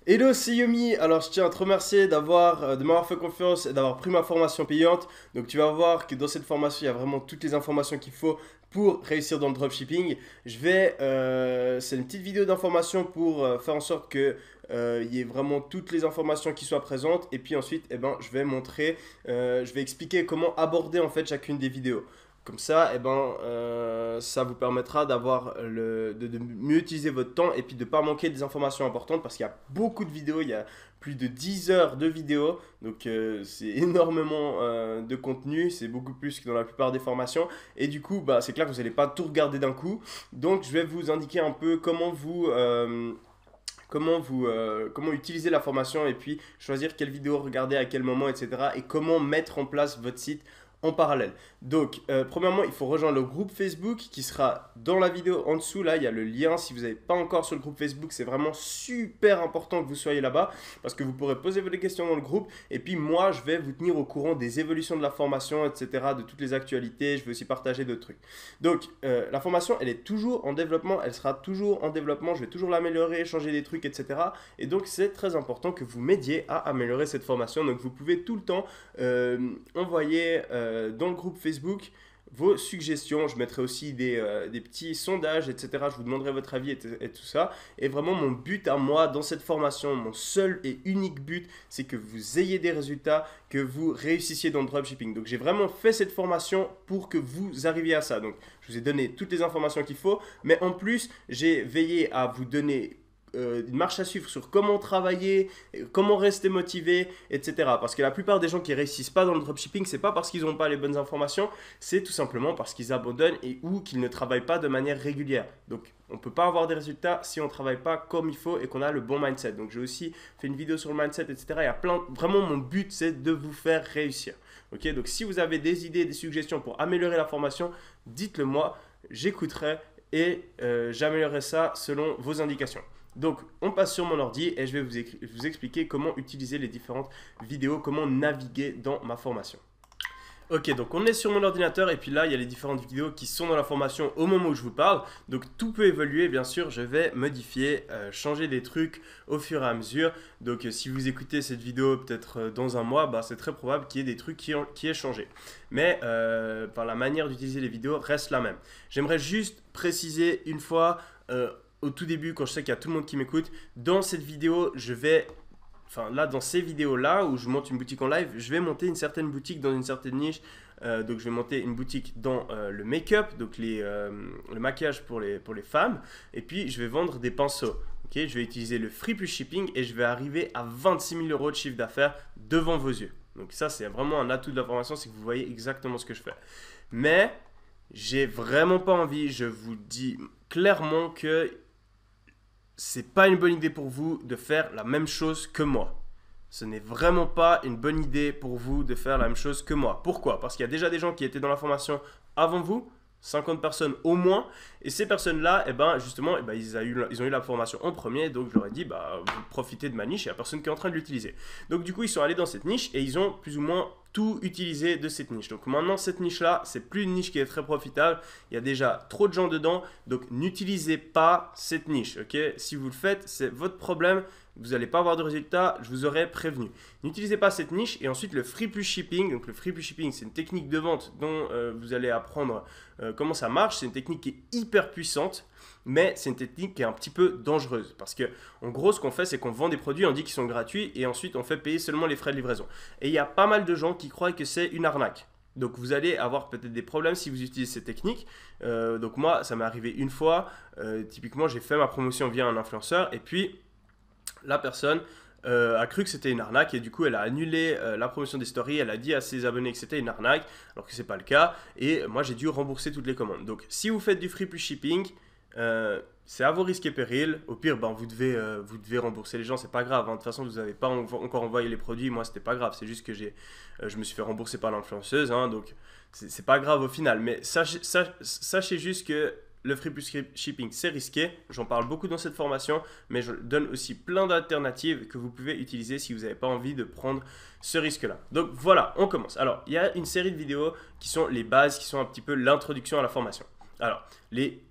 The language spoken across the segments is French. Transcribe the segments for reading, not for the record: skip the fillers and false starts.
Hello, c'est Yomi. Alors, je tiens à te remercier de m'avoir fait confiance et d'avoir pris ma formation payante. Donc, tu vas voir que dans cette formation, il y a vraiment toutes les informations qu'il faut pour réussir dans le dropshipping. C'est une petite vidéo d'information pour faire en sorte que il y ait vraiment toutes les informations qui soient présentes. Et puis ensuite, je vais je vais expliquer comment aborder en fait chacune des vidéos. Comme ça, ça vous permettra de mieux utiliser votre temps et puis de ne pas manquer des informations importantes parce qu'il y a beaucoup de vidéos, il y a plus de 10 heures de vidéos, donc c'est énormément de contenu, c'est beaucoup plus que dans la plupart des formations et du coup, c'est clair que vous n'allez pas tout regarder d'un coup, donc je vais vous indiquer un peu comment utiliser la formation et puis choisir quelle vidéo regarder à quel moment, etc. et comment mettre en place votre site en parallèle. Donc, premièrement, il faut rejoindre le groupe Facebook qui sera dans la vidéo en dessous. Là, il y a le lien. Si vous n'êtes pas encore sur le groupe Facebook, c'est vraiment super important que vous soyez là-bas parce que vous pourrez poser vos questions dans le groupe. Et puis, moi, je vais vous tenir au courant des évolutions de la formation, etc., de toutes les actualités. Je vais aussi partager d'autres trucs. Donc, la formation, elle est toujours en développement. Elle sera toujours en développement. Je vais toujours l'améliorer, changer des trucs, etc. Et donc, c'est très important que vous m'aidiez à améliorer cette formation. Donc, vous pouvez tout le temps envoyer dans le groupe Facebook vos suggestions. Je mettrai aussi des petits sondages, etc. Je vous demanderai votre avis et tout ça. Et vraiment, mon but à moi dans cette formation, mon seul et unique but, c'est que vous ayez des résultats, que vous réussissiez dans le dropshipping. Donc, j'ai vraiment fait cette formation pour que vous arriviez à ça. Donc, je vous ai donné toutes les informations qu'il faut, mais en plus, j'ai veillé à vous donner une marche à suivre sur comment travailler, comment rester motivé, etc. Parce que la plupart des gens qui réussissent pas dans le dropshipping, c'est pas parce qu'ils n'ont pas les bonnes informations, c'est tout simplement parce qu'ils abandonnent et ou qu'ils ne travaillent pas de manière régulière. Donc, on peut pas avoir des résultats si on travaille pas comme il faut et qu'on a le bon mindset. Donc, j'ai aussi fait une vidéo sur le mindset, etc. Il y a vraiment, mon but, c'est de vous faire réussir. Ok, donc si vous avez des idées, des suggestions pour améliorer la formation, dites-le moi, j'écouterai et j'améliorerai ça selon vos indications. Donc, on passe sur mon ordi et je vais vous expliquer comment utiliser les différentes vidéos, comment naviguer dans ma formation. Ok, donc on est sur mon ordinateur et puis là, il y a les différentes vidéos qui sont dans la formation au moment où je vous parle. Donc, tout peut évoluer, bien sûr, je vais modifier, changer des trucs au fur et à mesure. Donc, si vous écoutez cette vidéo peut-être dans un mois, c'est très probable qu'il y ait des trucs qui aient changé. Mais la manière d'utiliser les vidéos reste la même. J'aimerais juste préciser une fois au tout début, quand je sais qu'il y a tout le monde qui m'écoute, dans cette vidéo, dans ces vidéos-là, où je monte une boutique en live, je vais monter une certaine boutique dans une certaine niche. Donc, je vais monter une boutique dans le make-up, donc le maquillage pour les femmes. Et puis, je vais vendre des pinceaux. Okay, je vais utiliser le free plus shipping et je vais arriver à 26 000 euros de chiffre d'affaires devant vos yeux. Donc, ça, c'est vraiment un atout de la formation, c'est que vous voyez exactement ce que je fais. Mais, j'ai vraiment pas envie, je vous dis clairement que c'est pas une bonne idée pour vous de faire la même chose que moi. Ce n'est vraiment pas une bonne idée pour vous de faire la même chose que moi. Pourquoi? Parce qu'il y a déjà des gens qui étaient dans la formation avant vous, 50 personnes au moins, et ces personnes-là, ils ont eu la formation en premier, donc je leur ai dit, vous profitez de ma niche, il n'y a personne qui est en train de l'utiliser. Donc du coup, ils sont allés dans cette niche et ils ont plus ou moins tout utilisé de cette niche. Donc maintenant, cette niche-là, c'est plus une niche qui est très profitable, il y a déjà trop de gens dedans, donc n'utilisez pas cette niche, ok? Si vous le faites, c'est votre problème, vous n'allez pas avoir de résultats, je vous aurais prévenu. N'utilisez pas cette niche. Et ensuite, le free plus shipping. Donc, le free plus shipping, c'est une technique de vente dont vous allez apprendre comment ça marche. C'est une technique qui est hyper puissante, mais c'est une technique qui est un petit peu dangereuse. Parce que, en gros, ce qu'on fait, c'est qu'on vend des produits, on dit qu'ils sont gratuits, et ensuite, on fait payer seulement les frais de livraison. Et il y a pas mal de gens qui croient que c'est une arnaque. Donc, vous allez avoir peut-être des problèmes si vous utilisez ces techniques. Donc, moi, ça m'est arrivé une fois. Typiquement, j'ai fait ma promotion via un influenceur, et puis la personne a cru que c'était une arnaque et du coup elle a annulé la promotion des stories, elle a dit à ses abonnés que c'était une arnaque alors que c'est pas le cas et moi j'ai dû rembourser toutes les commandes. Donc si vous faites du free plus shipping, c'est à vos risques et périls. Au pire, vous devez rembourser les gens, c'est pas grave. De toute façon, vous n'avez pas encore envoyé les produits. Moi, c'était pas grave. C'est juste que je me suis fait rembourser par l'influenceuse. Donc, c'est pas grave au final. Mais sachez juste que le free plus shipping, c'est risqué. J'en parle beaucoup dans cette formation, mais je donne aussi plein d'alternatives que vous pouvez utiliser si vous n'avez pas envie de prendre ce risque-là. Donc voilà, on commence. Alors, il y a une série de vidéos qui sont les bases, qui sont un petit peu l'introduction à la formation. Alors, les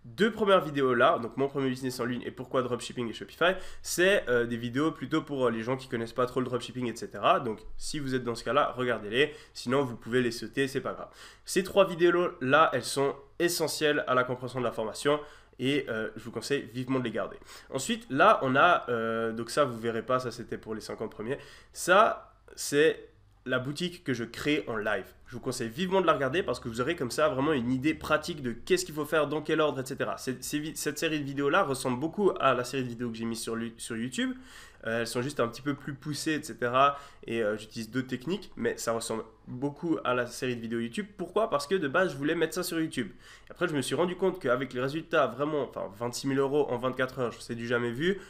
deux premières vidéos là, donc mon premier business en ligne et pourquoi dropshipping et Shopify, c'est des vidéos plutôt pour les gens qui connaissent pas trop le dropshipping, etc. Donc si vous êtes dans ce cas-là, regardez-les. Sinon, vous pouvez les sauter, c'est pas grave. Ces trois vidéos là, elles sont essentielles à la compréhension de la formation. Et je vous conseille vivement de les garder. Ensuite, là, on a, donc ça, vous ne verrez pas, ça c'était pour les 50 premiers. Ça, c'est la boutique que je crée en live. Je vous conseille vivement de la regarder parce que vous aurez comme ça vraiment une idée pratique de qu'est-ce qu'il faut faire, dans quel ordre, etc. Cette série de vidéos-là ressemble beaucoup à la série de vidéos que j'ai mise sur YouTube. Elles sont juste un petit peu plus poussées, etc. Et j'utilise d'autres techniques, mais ça ressemble beaucoup à la série de vidéos YouTube. Pourquoi? Parce que de base, je voulais mettre ça sur YouTube. Et après, je me suis rendu compte qu'avec les résultats vraiment, enfin 26 000 euros en 24 heures, c'est du jamais vu.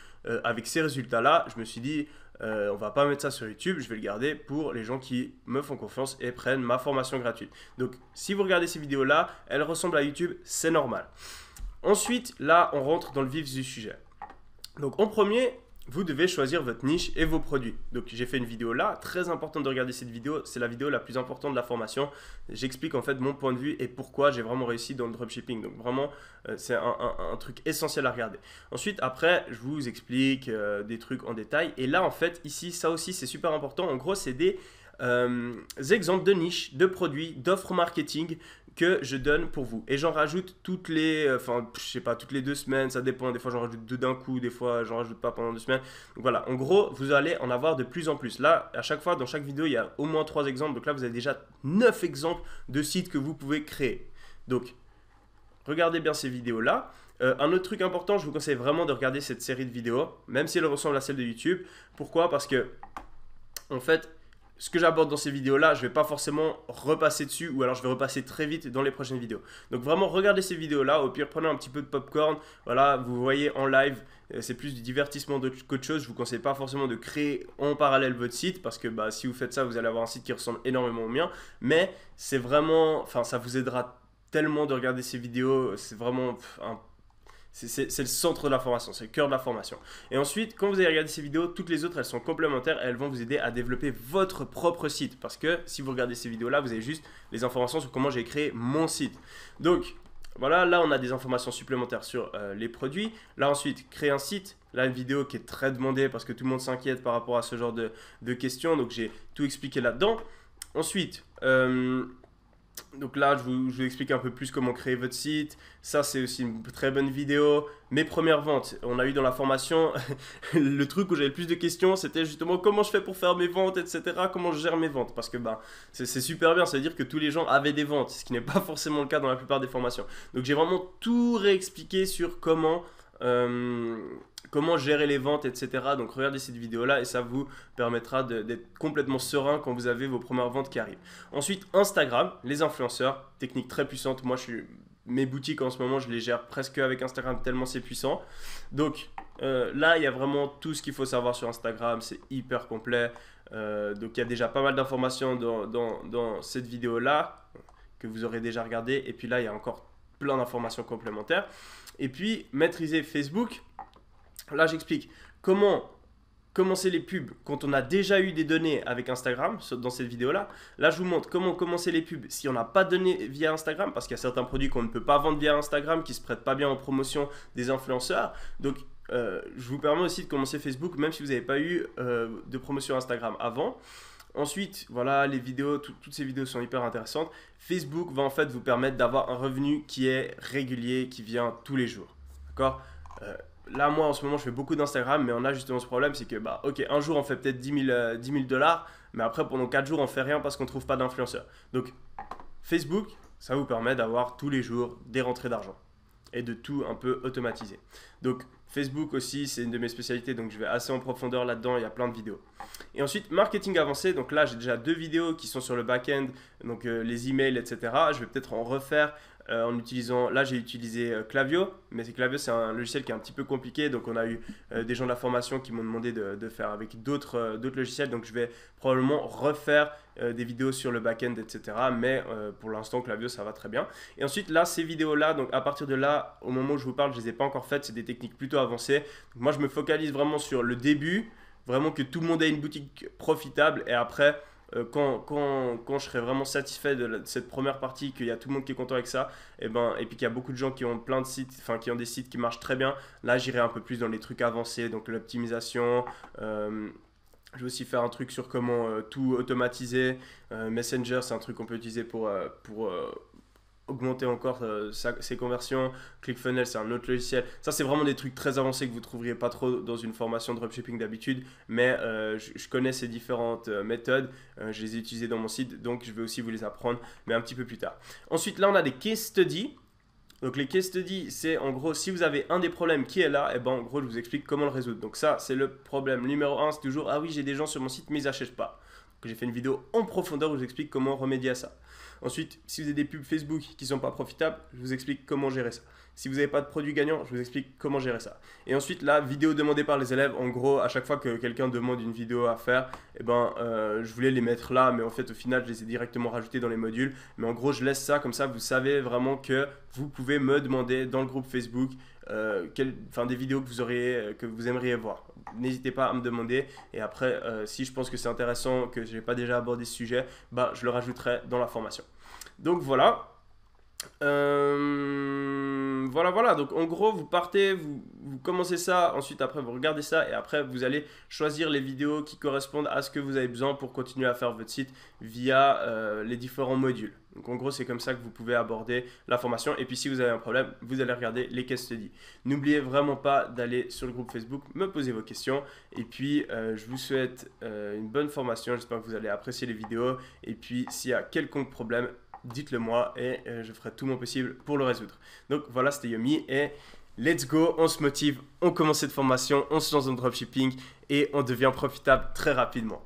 Avec ces résultats-là, je me suis dit, on va pas mettre ça sur YouTube, je vais le garder pour les gens qui me font confiance et prennent ma formation gratuite. Donc, si vous regardez ces vidéos-là, elles ressemblent à YouTube, c'est normal. Ensuite, là, on rentre dans le vif du sujet. Donc, en premier, vous devez choisir votre niche et vos produits. Donc, j'ai fait une vidéo là, très important de regarder cette vidéo, c'est la vidéo la plus importante de la formation. J'explique en fait mon point de vue et pourquoi j'ai vraiment réussi dans le dropshipping. Donc, vraiment, c'est un truc essentiel à regarder. Ensuite, après, je vous explique des trucs en détail. Et là, en fait, ici, ça aussi, c'est super important. En gros, c'est des exemples de niches, de produits, d'offres marketing que je donne pour vous. Et j'en rajoute toutes les, je sais pas, toutes les 2 semaines, ça dépend. Des fois, j'en rajoute 2 d'un coup, des fois, j'en rajoute pas pendant 2 semaines. Donc voilà, en gros, vous allez en avoir de plus en plus. Là, à chaque fois, dans chaque vidéo, il y a au moins 3 exemples. Donc là, vous avez déjà 9 exemples de sites que vous pouvez créer. Donc, regardez bien ces vidéos-là. Un autre truc important, je vous conseille vraiment de regarder cette série de vidéos, même si elle ressemble à celle de YouTube. Pourquoi? Parce que, en fait, ce que j'aborde dans ces vidéos-là, je ne vais pas forcément repasser dessus ou alors je vais repasser très vite dans les prochaines vidéos. Donc vraiment, regardez ces vidéos-là. Au pire, prenez un petit peu de popcorn. Voilà, vous voyez en live, c'est plus du divertissement qu'autre chose. Je ne vous conseille pas forcément de créer en parallèle votre site parce que si vous faites ça, vous allez avoir un site qui ressemble énormément au mien. Mais c'est vraiment, ça vous aidera tellement de regarder ces vidéos. C'est vraiment c'est le centre de la formation, c'est le cœur de la formation. Et ensuite, quand vous allez regarder ces vidéos, toutes les autres, elles sont complémentaires et elles vont vous aider à développer votre propre site. Parce que si vous regardez ces vidéos-là, vous avez juste les informations sur comment j'ai créé mon site. Donc, voilà, là, on a des informations supplémentaires sur les produits. Là, ensuite, créer un site. Là, une vidéo qui est très demandée parce que tout le monde s'inquiète par rapport à ce genre de questions. Donc, j'ai tout expliqué là-dedans. Ensuite, donc là, je vous explique un peu plus comment créer votre site. Ça, c'est aussi une très bonne vidéo. Mes premières ventes, on a eu dans la formation, le truc où j'avais le plus de questions, c'était justement comment je fais pour faire mes ventes, etc. Comment je gère mes ventes. Parce que c'est super bien, ça veut dire que tous les gens avaient des ventes, ce qui n'est pas forcément le cas dans la plupart des formations. Donc j'ai vraiment tout réexpliqué sur comment gérer les ventes, etc. Donc regardez cette vidéo-là et ça vous permettra d'être complètement serein quand vous avez vos premières ventes qui arrivent. Ensuite, Instagram, les influenceurs, technique très puissante. Moi, mes boutiques en ce moment, je les gère presque avec Instagram tellement c'est puissant. Donc là, il y a vraiment tout ce qu'il faut savoir sur Instagram, c'est hyper complet. Donc il y a déjà pas mal d'informations dans cette vidéo-là que vous aurez déjà regardé. Et puis là, il y a encore plein d'informations complémentaires. Et puis, maîtriser Facebook. Là, j'explique comment commencer les pubs quand on a déjà eu des données avec Instagram dans cette vidéo-là. Là, je vous montre comment commencer les pubs si on n'a pas de données via Instagram parce qu'il y a certains produits qu'on ne peut pas vendre via Instagram qui ne se prêtent pas bien en promotion des influenceurs. Donc, je vous permets aussi de commencer Facebook même si vous n'avez pas eu de promotion Instagram avant. Ensuite, voilà, les vidéos, toutes ces vidéos sont hyper intéressantes. Facebook va en fait vous permettre d'avoir un revenu qui est régulier, qui vient tous les jours. D'accord? Là, moi, en ce moment, je fais beaucoup d'Instagram, mais on a justement ce problème, c'est que, ok, un jour, on fait peut-être 10 000 $, mais après, pendant 4 jours, on fait rien parce qu'on ne trouve pas d'influenceurs. Donc, Facebook, ça vous permet d'avoir tous les jours des rentrées d'argent et de tout un peu automatiser. Donc, Facebook aussi, c'est une de mes spécialités, donc je vais assez en profondeur là-dedans, il y a plein de vidéos. Et ensuite, marketing avancé, donc là, j'ai déjà 2 vidéos qui sont sur le back-end, donc les emails, etc. Je vais peut-être en refaire en utilisant, là j'ai utilisé Klaviyo, mais Klaviyo c'est un logiciel qui est un petit peu compliqué, donc on a eu des gens de la formation qui m'ont demandé de faire avec d'autres logiciels, donc je vais probablement refaire des vidéos sur le back-end, etc. Mais pour l'instant Klaviyo ça va très bien. Et ensuite là ces vidéos là, donc à partir de là, au moment où je vous parle, je ne les ai pas encore faites, c'est des techniques plutôt avancées. Donc, moi je me focalise vraiment sur le début, vraiment que tout le monde ait une boutique profitable et après quand je serai vraiment satisfait de cette première partie, qu'il y a tout le monde qui est content avec ça, et puis qu'il y a beaucoup de gens qui ont plein de sites, enfin qui ont des sites qui marchent très bien, là j'irai un peu plus dans les trucs avancés, donc l'optimisation. Je vais aussi faire un truc sur comment tout automatiser. Messenger, c'est un truc qu'on peut utiliser pour augmenter encore ses conversions. ClickFunnels, c'est un autre logiciel. Ça, c'est vraiment des trucs très avancés que vous ne trouveriez pas trop dans une formation dropshipping d'habitude. Mais je connais ces différentes méthodes. Je les ai utilisées dans mon site, donc je vais aussi vous les apprendre, mais un petit peu plus tard. Ensuite, là, on a des case studies. Donc les case studies, c'est en gros, si vous avez un des problèmes qui est là, et ben en gros, je vous explique comment le résoudre. Donc ça, c'est le problème numéro 1, c'est toujours, ah oui, j'ai des gens sur mon site, mais ils n'achètent pas. Donc j'ai fait une vidéo en profondeur où je vous explique comment remédier à ça. Ensuite, si vous avez des pubs Facebook qui ne sont pas profitables, je vous explique comment gérer ça. Si vous n'avez pas de produit gagnant, je vous explique comment gérer ça. Et ensuite, la vidéo demandée par les élèves, en gros, à chaque fois que quelqu'un demande une vidéo à faire, je voulais les mettre là, mais en fait, au final, je les ai directement rajoutés dans les modules. Mais en gros, je laisse ça, comme ça, vous savez vraiment que vous pouvez me demander dans le groupe Facebook des vidéos que vous aimeriez voir. N'hésitez pas à me demander, et après, si je pense que c'est intéressant, que je n'ai pas déjà abordé ce sujet, je le rajouterai dans la formation. Donc voilà. Voilà. Donc en gros, vous partez, vous commencez ça, ensuite après vous regardez ça et après vous allez choisir les vidéos qui correspondent à ce que vous avez besoin pour continuer à faire votre site via les différents modules. Donc en gros, c'est comme ça que vous pouvez aborder la formation. Et puis si vous avez un problème, vous allez regarder les case studies. N'oubliez vraiment pas d'aller sur le groupe Facebook, me poser vos questions. Et puis je vous souhaite une bonne formation. J'espère que vous allez apprécier les vidéos. Et puis s'il y a quelconque problème, dites-le moi et je ferai tout mon possible pour le résoudre. Donc voilà, c'était Yomi et let's go, on se motive, on commence cette formation, on se lance dans le dropshipping et on devient profitable très rapidement.